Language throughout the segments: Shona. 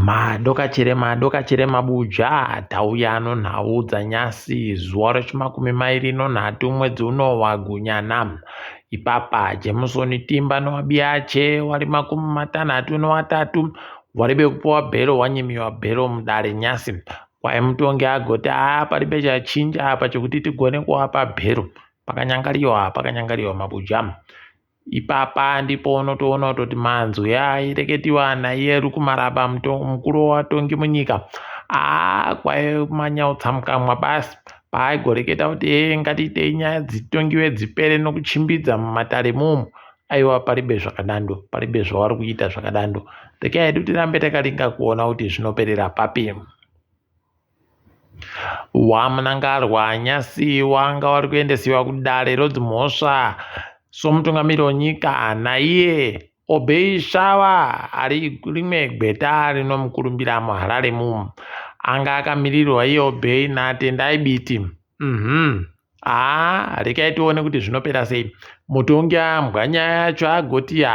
madokachere mabuja tauya anonhaudza nyasi zuva rechimakumi mairi nonhatu mwedzi uno wagunyana ipapa Jameson Timba nowabiache wari makumi matanhatu novatatu waribe kupiwa bhero wanyimiwa bhero mudare nyasi kwaye mutongi agoti paribe chachinja apa chekuti tigone kuvapa bhero pakanyangariwa mabuja. Ipapa ndipo unotoona kutoti manzwi aireketiwa naiye Rukumaraba mukuru watongi munyika kwaye kumanyautsamukamwa basi paaigoreketa kuti ngatiitei nyaya dzitongiwe dzipere nokuchimbidza mumatare mumu aiwa paribe zvakadando paribe zvavari kuita zvakadando rekai hedu tirambe takaringa kuona kuti zvinoperera papi. Wamunangarwa nyasi wanga wari kuendesiwa kudare rodzimhosva somutungamiri wenyika naiye Obey Shava ari rimwe gweta rinomukurumbira muHarare mumu anga akamirirwa iye Obey naTendai Biti. Rekai tione kuti zvinopera sei. Mutongi ambwa nyaya yacho agoti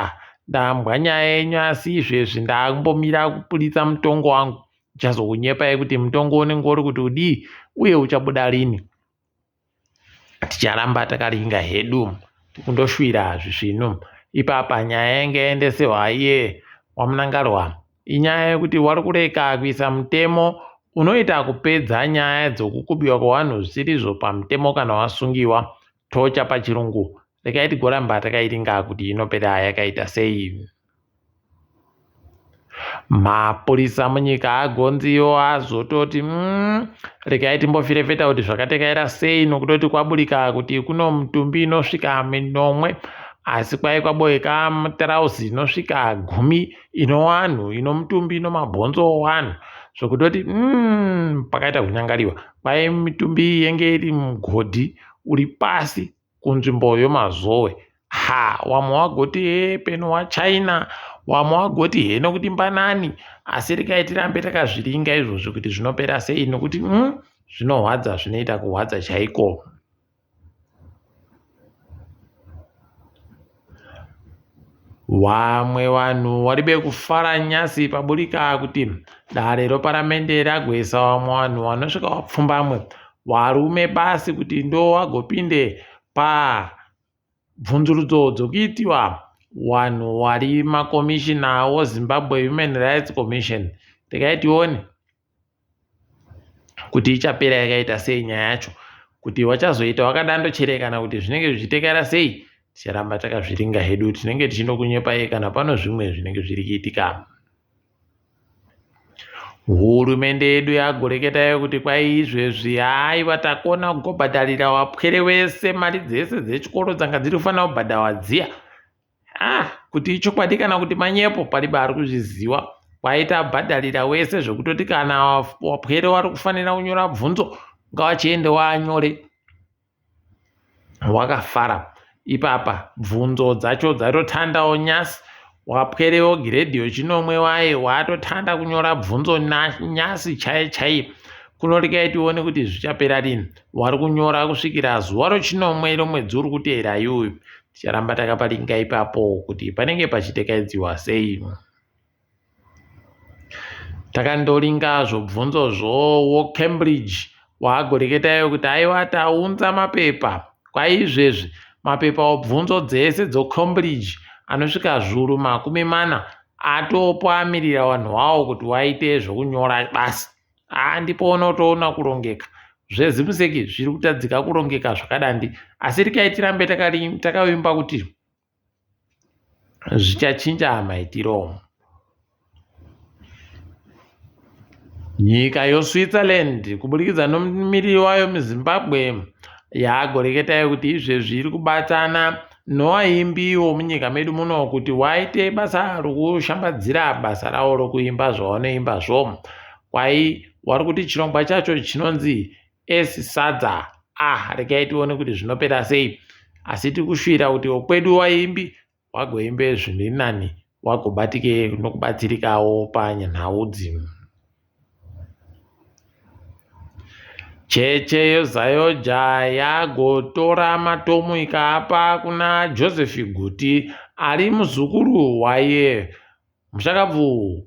ndambwa nyaya yenyu asi izvezvi ndakumbomira kupulitsa mutongo wangu ndichazokunyepai kuti mutongo unenge uri kuti udii uye uchabuda rini. Ticharamba takaringa hedu kundoshwira zvizvino. Ipapa nyaya yange yaendesewa iye Wamunangarwa inyaya yekuti wari kureka kuisa mutemo unoita kupedza nyaya dzokukubiwa kwevanhu zvisirizvo pamutemo kana wasungiwa tocha pachirungu. Rekai tigoramba takairinga kuti inopera yakaita sei. Mapurisa munyika agonziyo azototi rekai timbofirefeta kuti zvakatekaira sei nokutoti kwaburika kuti kuno mutumbi inosvika minomwe asi kwai kwaboeka mutarauzi inosvika 10 ino wanhu ino mutumbi ino mabhonzo wanhu zvokutoti pakaita kunyangariwa kwai mitumbi yenge iri mugodhi uri pasi kunzvimbo yomazowe. Wamwe wagoti peno waChina wamwe wagoti heno kuti mbanani asi rekai tirambe takazviringa izvozvo kuti zvinopera sei nokuti zvinorwadza zvinoita kurwadza chaiko. Vamwe vanhu waribe kufara nyasi paburika kuti dare reparamende ragoisa vamwe vanhu vanosvika vapfumbamwe varume basi kuti ndo vagopinde pabvunzurudzo dzokuitiwa vanhu vari makomishina woZimbabwe Human Rights Commission. Rekai tione kuti ichapera yakaita sei nyaya yacho kuti vachazoita wakadandochereka kana kuti zvinenge zvichitekera sei. Ticharamba takazviringa hedu tinenge tichinokunyepai kana pano zvimwe zvinenge zviri kuitika. Hurumende yedu yagoreketa kuti kwai izvezvi haiwa takona kugobhadharira wapwere wese mari dzese dzechikoro dzanga dziri kufanira kubhadharwa dziya. Kuti ichokwadi kana kuti manyepo paribe ari kuzviziva kwaita bhadharira wese zvokutoti kana wapwere wari kufanira kunyora bvunzo ngavachiende waanyore wakafara. Ipapa bvunzo dzacho dzatotandawo nyasi wapwerewo giredhi yechinomwe waye watotanda kunyora bvunzo nyasi chaiye kunorekai tione kuti zvichapera rini. Wari kunyora kusvikira zuva rechinomwe romwedzi uri kuteera iyoyo. Ticharamba takaparinga ipapo kuti panenge pachitekaidziwa sei. Takandoringa zvobvunzo woCambridge waagoreketayo kuti aiwa taunza mapepa kwai izvezvi mapepa obvunzo dzese dzoCambridge anosvika zviuru 40 atopo amirira vanhu vavo kuti waite zvokunyora basi. Ndipo unotoona kurongeka zvezimuseki zviri kutadzika kurongeka zvakadandi asi rekai tirambe takavimba kuti zvichachinja maitiro. Nyika yoSwitzerland kuburikidza nomumiriri wayo muZimbabwe yagoreketayo kuti izvezvi iri kubatana novaimbi vomunyika medu muno kuti waite basa rokushambadzira basa ravo rokuimba zvavanoimba zvo kwai wari kuti chirongwa chacho chinonzi Sadza. Rekai tione kuti zvinopera sei asi tikushwira kuti okwedu vaimbi wagoimbe zviri nani wagobatike nokubatsirikawo panyanhaudzi. Cheche yoZayoja yagotora matomu ikaapa kuna Joseph Guti ari muzukuru waye mushakabvu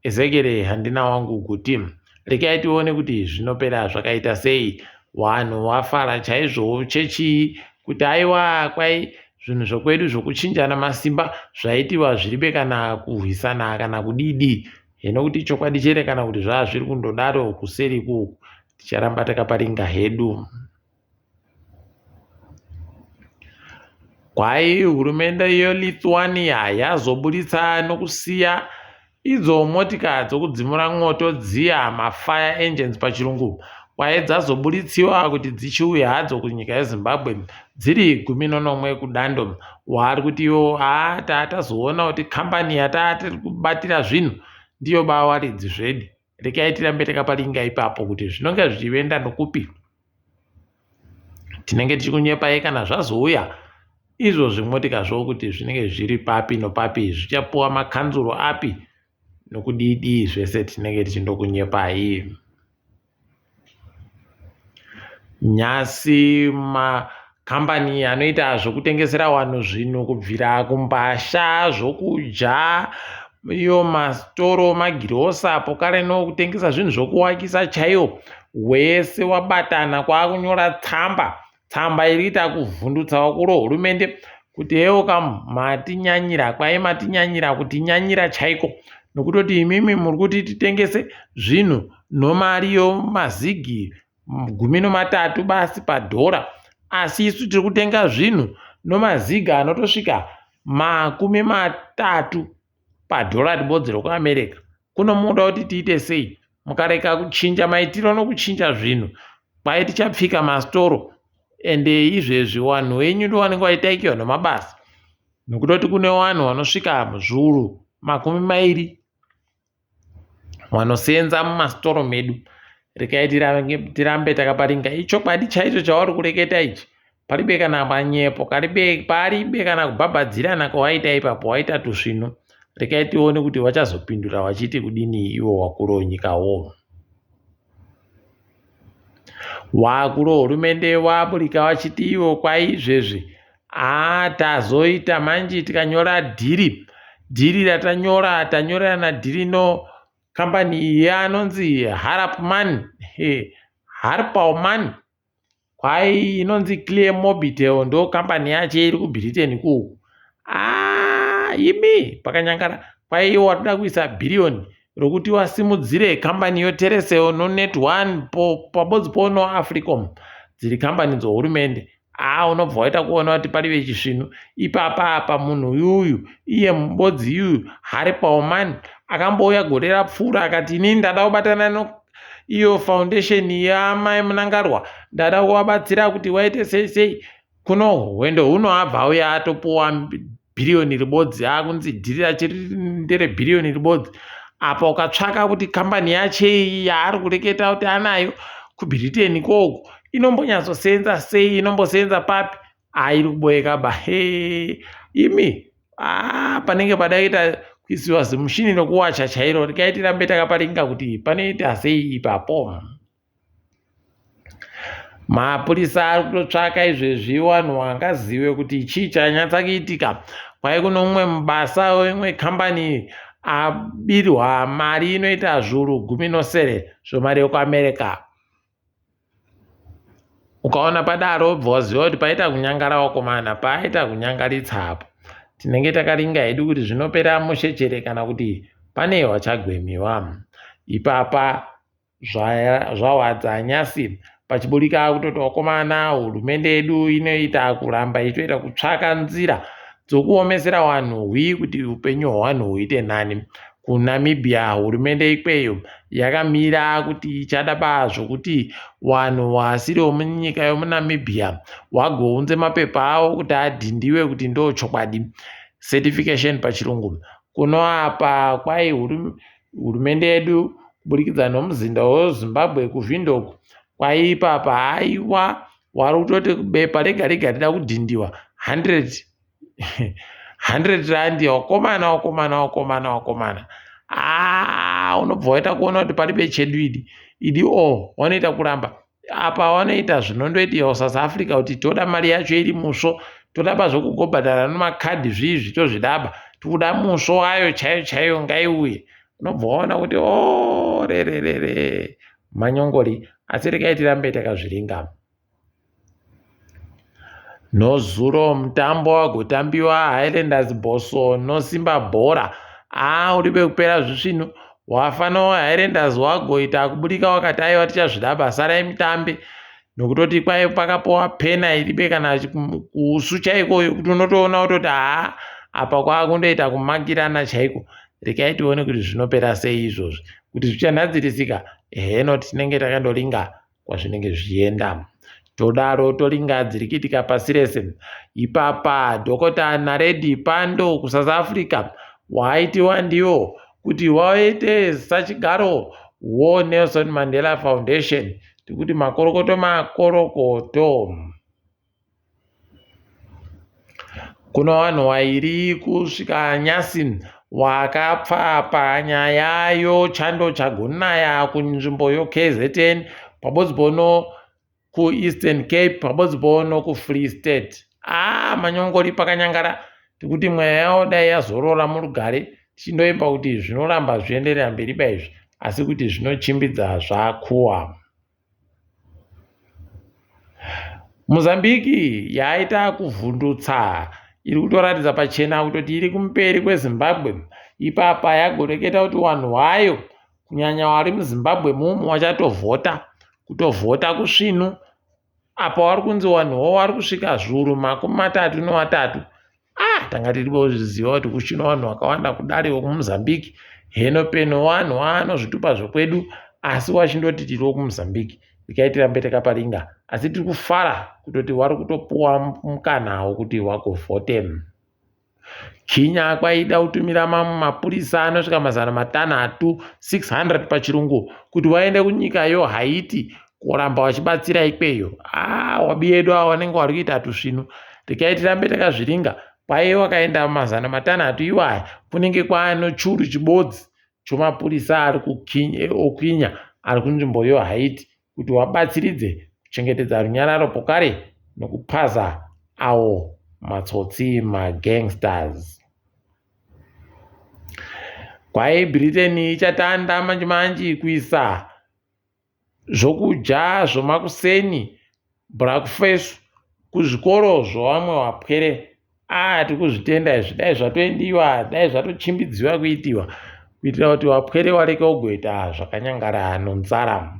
ezekere handina wangu kuti rekai tione kuti zvinopera zvakaita sei. Wanhu wafara chaizvo chechi kuti aiwa kwai zvinhu zvokwedu zvokuchinjana masimba zvaitiwa zviribe kana kurwisana kana kudidi. Hino kuti chokwadi chere kana kuti zviri kundodaro kuseri ku ticharamba takaparinga hedu. Kwai hurumende yeLithuania yazobuditsa nokusiya idzo motika dzokudzimura mwoto dziya mafire engines pachirungu. Kwai dzazobuditsiwa kuti dzichiuya hadzo kunyika yeZimbabwe dziri 11 kudando. Wari kuti iwo tazoona kuti kambani yatatiri kubatira zvinhu ndiyo bawaridzi zvedu. Rekai tirambe takaparinga ipapo kuti zvinonge zvichienda nokupi. Tinenge tichikunyepai kana zvazouya izvo zvimotika zvo kuti zvinenge zviri papi nopapi, zvichapuwa makanzuro api nokudidi, zvese tinenge tichindokunyepai. Nyasi makambani anoita zvokutengesera vanhu zvinhu kubvira kumbasha, zvokudya, iyo mastoro, magirosa, pokare nokutengesa zvinhu zvokuwakisa chaiwo, wese wabatana kwakunyora tsamba iriita kuvhundutsa vakuru hurumende kuti hewo matinyanyira, kwai matinyanyira kuti nyanyira chaiko, nokutoti imimi muri kuti titengese zvinhu nomariyo mazigi 13 basi padhora, asi isu tiri kutenga zvinhu nomaziga anotosvika 30 padhora ribodzi rokuAmerica. Kunomuda kuti tiite sei? Mukareka kuchinja maitiro nokuchinja zvinhu, kwai tichapfika mastoro. Ende izvezvi wanhu wenyu ndo vanenge vaitaikiwa nomabasa, nokutoti kune wanhu vanosvika zviuru 20 vanosenza mumastoro medu. Rekai tirambe takaparinga ichokwadi chaicho chauri kureketa ichi. Paribe kana manyepo, paribe kana kubhabhadzirana kwawaita ipapo, waita tusvinu. Rekai tione kuti vachazopindura vachiti kudini iwo wakuru wenyikawo. Wakuru hurumende waburika vachiti iwo kwai izvezvi tazoita manje tikanyora dhiri ratanyora tanyorana dhiri no kambani iyi anonzi Harpauman, kwai inonzi Clear Mobitel ndo kambani yache iri kuBritain ku. Imi pakanyangara, kwai watoda kuisa bhiriyoni rokuti wasimudzire kambani yoTelecel noNet1 pabodzi pono Africom, dziri kambani dzohurumende. Unobva waita kuona kuti parive chisvinu ipapa munhu uyuyu, iye mubodzi yuyu Harpauman akambouya gore rapfuura akati inini ndada kubatana iyo foundation yamai Munangarwa, ndada kuvabatsira kuti waite sei. Kuno hwendo huno abva auya atopuwa bhiriyoni ribodzi, akunzi dhiri rachiri ndere bhiriyoni ribodzi. Apa ukatsvaka kuti kambani yache yaari kureketa kuti anayo kuBritain koku inombonyatsosenza sei, inombosenza papi, iri kuboeka ba. Imi panenge padaita kuisiwa zimushini nokuwacha chairo. Rekai tirambe takaparinga kuti panoita sei ipapo. Mapurisa ari kutotsvaka izvezvi wanhu wangazive kuti chii chanyatsa kuitika. Kwai kuno umwe mubasa wemwe kambani abirwa mari inoita zviuru 10 zvomari yokuAmerica. Ukaona padaro obva waziva kuti paita kunyangara wakomana, paita kunyangaritsa apo. Tinenge takaringa hedu kuti zvinopera mushechere kana kuti pane wachagwemiwa. Ipapa zvawadza nyasi pachibudika kutoti wakomana hurumende yedu inoita kuramba ichitoita kutsvaka nzira dzokuomesera wanhu kuti upenyu hwawanhu huite nani. KuNamibia hurumende ikweyo yakamira kuti ichada zvokuti wanhu wasiri wemunyika yomuNamibia wagounze mapepa awo kuti adhindiwe kuti ndo chokwadi, certification pachirungu. Kuno apa kwai hurumende yedu kuburikidza nomuzinda weZimbabwe kuVindhoek, kwai ipapa aiwa wari kutoti bepa rega rega rida kudhindiwa 100 rand. Wakomana. Unobva waita kuona kuti paribe chedu idi wanoita kuramba apa wanoita zvinondoita South Africa kuti toda mari yacho iri musvo, toda zvokugobhadhara nomakadhi zvizvi tozvidaba, tikuda musvo wayo chaiyo ngaiuye. unobva waona kuti rererere manyongori. Asi regai tirambe takazviringa. Nozuro mutambo wagotambiwa Highlanders Boso noSimba Bhora. Uri bekupera zvisvino wafanawo Highlanders wagoita kubudika wakati aiwa tichazvida basa raimutambe nokutoti kwai pakapowa penalty bekana kusu chaiko kuti unotoona kutoti apa kwakundoita kumakirana chaiko. Regai tione kuti zvinopera sei izvozvi, kuti zvichanhadzirisika heno tinenge takandoringa kwazvinenge zvichienda. Todaro toringa dziri kuitika pasi rese. Ipapa Dr. Naredi Pando kuSouth Africa waaitiwa ndiwo kuti waite sachigaro Nelson Mandela Foundation, tikuti makorokoto. Kuna vanhu vairi kusvika nyasi wakapfa panyaya yochando chagonaya kunzvimbo yoKZN pabodzibono kuEastern Cape pabodzibono kuFree State. Manyongori pakanyangara, tikuti mweya yawo dai yazorora murugare tichindoimba kuti zvinoramba zvienderera mberi paizvi, asi kuti zvinochimbidza zvakuwa. Mozambique yaita kuvhundutsa, iri kutoratidza pachena kutoti iri kumberi kweZimbabwe. Ipapa yagoreketa kuti vanhu vayo kunyanya vari muZimbabwe mumu vachatovhota, kutovhota kusvinu. Apa vari kunzi vanhuwo vari kusvika zviuru 33. Tanga tiribozviziva kuti kuchino vanhu vakawanda kudare vekuMozambique. Heno peno vanhu vanozvitupa zvekwedu, asi wachindoti tiri wokuMozambique. Tikaitiramba takaparinga, asi tiri kufara kutoti vari kutopuwa mukana wokuti wagovhote. Kenya kwaida kutumira mapurisa anosvika 600 600 pachirungu kuti vaende kunyika yoHaiti kuramba vachibatsira ikweyo. Wabi edu ava vanenge vari kuita tusvinu. Tikaitiramba takazviringa, kwaiye wakaenda 600 iwaya kunenge kwaano churu chibodzi chomapurisa ari kuKenya ari kunzvimbo yoHaiti kuti wabatsiridze kuchengetedza runyararo pokare nokupaza awo matsotsi magangsters. Kwai Britain ichatanda manje kuisa zvokudya zvomakuseni breakfast kuzvikoro zvovamwe vapwere. Tiri kuzvitenda izvi, dai zvatoendiwa, dai zvatochimbidziwa kuitiwa kuitira kuti vapwere vareke kugoita zvakanyangara nonzara.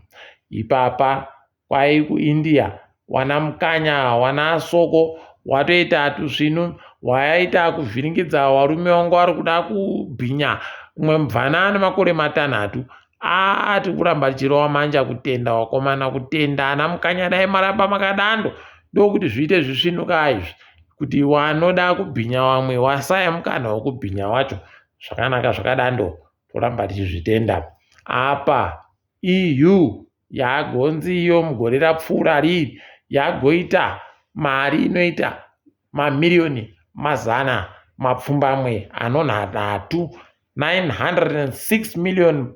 Ipapa kwai kuIndia wana mukanya wana soko watoita tusvinu, waita kuvhiringidza varume vangu vari kuda kubhinya umwe mubvana nemakore 6. Tiri kuramba tichirova manja kutenda wakomana kutenda ana mukanya dai maramba makadando ndokuti zviite zvisvinuka izvi, kuti wanoda kubhinya vamwe wasaya mukana wokubhinya wacho. Zvakanaka zvakadando toramba tichizvitenda. Apa EU yagonzi iyo mugore rapfuura riri yagoita mari inoita mamiriyoni mazana mapfumbamwe anonha 3 $906 million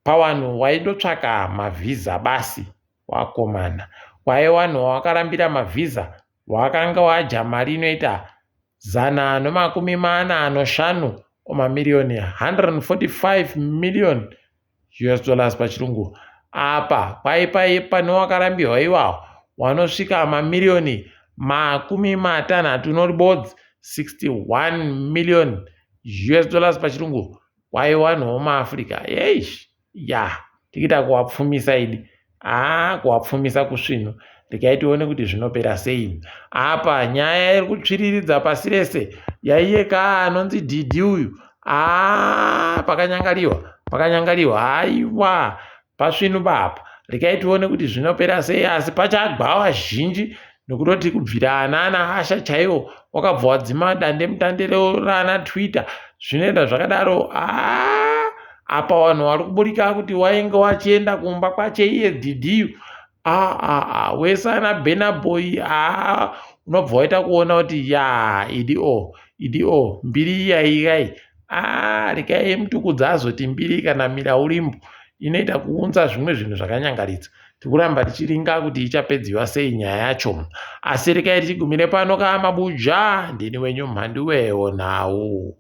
pavanhu waidotsvaka mavhiza basi wakomana. Kwai vanhu vakarambira mavhiza wakanga waja mari inoita $145 mamiriyoni $145 million pachirungu. Apa kwai pane wakarambirwa iwawo wanosvika mamiriyoni 60 noribodzi $61 million pachirungu. Kwai vanhu vomuAfrica tikita kuvapfumisa idi, kuvapfumisa kusvino. Regai tione kuti zvinopera sei. Apa nyaya iri kutsviriridza pasi rese yaiyeka anonzi Didi uyu. Pakanyangariwa haiwa pasvinu bapa. Regai tione kuti zvinopera sei, asi pachagwawa zhinji nokutoti kubvira ana Asha chaiwo wakabva wadzima dande mutandiro rana Twitter zvinoenda zvakadaro. Apa vanhu vari kuburika kuti wainge wachienda kumba kwache iye Didi wesana Burna Boy. Unobva waita kuona kuti idio mbiri iyaikai. Regai mutukudza azoti mbiri kana mira urimbo inoita kuunza zvimwe zvinhu zvakanyangaridza. Tikuramba tichiringa kuti ichapedziwa sei nyaya yacho, asi regai tichigumire pano kamabuja. Ndini wenyu mhandu wewo nawo.